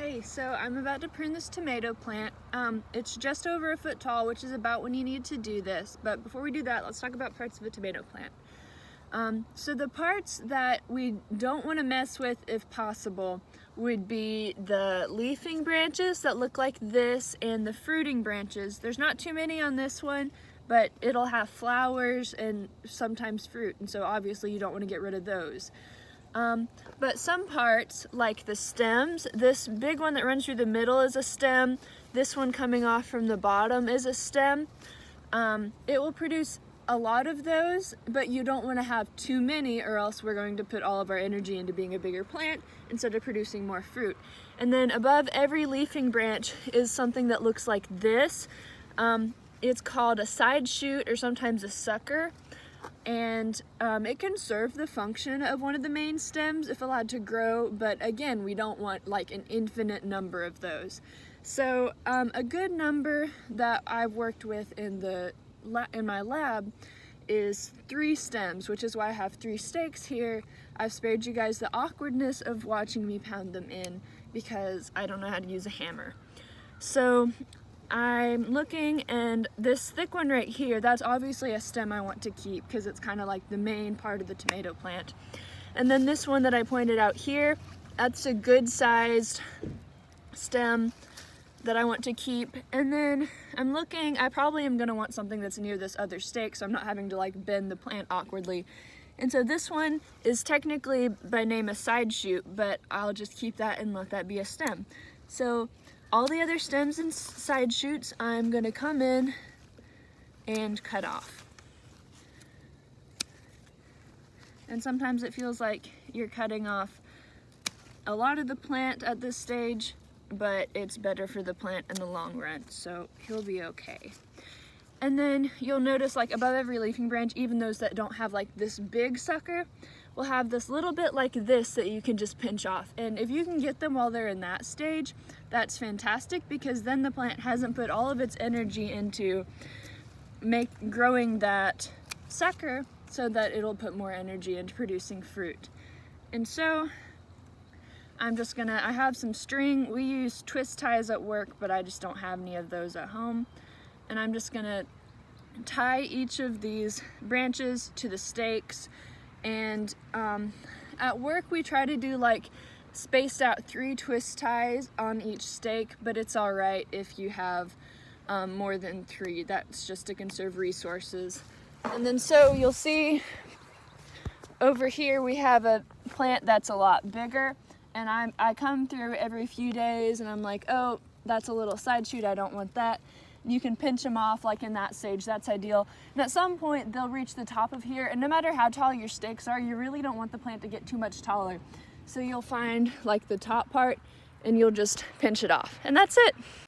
Hey, so I'm about to prune this tomato plant. It's just over a foot tall, which is about when you need to do this. But before we do that, let's talk about parts of a tomato plant. So the parts that we don't want to mess with, if possible, would be the leafing branches that look like this and the fruiting branches. There's not too many on this one, but it'll have flowers and sometimes fruit, and so obviously you don't want to get rid of those. But some parts, like the stems, this big one that runs through the middle is a stem, this one coming off from the bottom is a stem. It will produce a lot of those, but you don't want to have too many, or else we're going to put all of our energy into being a bigger plant instead of producing more fruit. And then above every leafing branch is something that looks like this. It's called a side shoot or sometimes a sucker. And it can serve the function of one of the main stems if allowed to grow, but again, we don't want like an infinite number of those. So a good number that I've worked with in my lab is 3 stems, which is why I have 3 stakes here. I've spared you guys the awkwardness of watching me pound them in because I don't know how to use a hammer. So I'm looking, and this thick one right here, that's obviously a stem I want to keep because it's kind of like the main part of the tomato plant. And then this one that I pointed out here, that's a good sized stem that I want to keep. And then I'm looking, I probably am going to want something that's near this other stake so I'm not having to like bend the plant awkwardly. And so this one is technically by name a side shoot, but I'll just keep that and let that be a stem. So all the other stems and side shoots I'm going to come in and cut off. And sometimes it feels like you're cutting off a lot of the plant at this stage, but it's better for the plant in the long run, so he'll be okay. And then you'll notice like above every leafing branch, even those that don't have like this big sucker, will have this little bit like this that you can just pinch off. And if you can get them while they're in that stage, that's fantastic, because then the plant hasn't put all of its energy into growing that sucker so that it'll put more energy into producing fruit. And so I have some string. We use twist ties at work, but I just don't have any of those at home. And I'm just gonna tie each of these branches to the stakes. And at work we try to do like spaced out 3 twist ties on each stake, but it's all right if you have more than 3. That's just to conserve resources. And then so you'll see over here we have a plant that's a lot bigger, and I come through every few days and I'm like, oh, that's a little side shoot, I don't want that. You can pinch them off like in that stage, that's ideal. And at some point they'll reach the top of here, and no matter how tall your stakes are, you really don't want the plant to get too much taller. So you'll find like the top part and you'll just pinch it off, and that's it.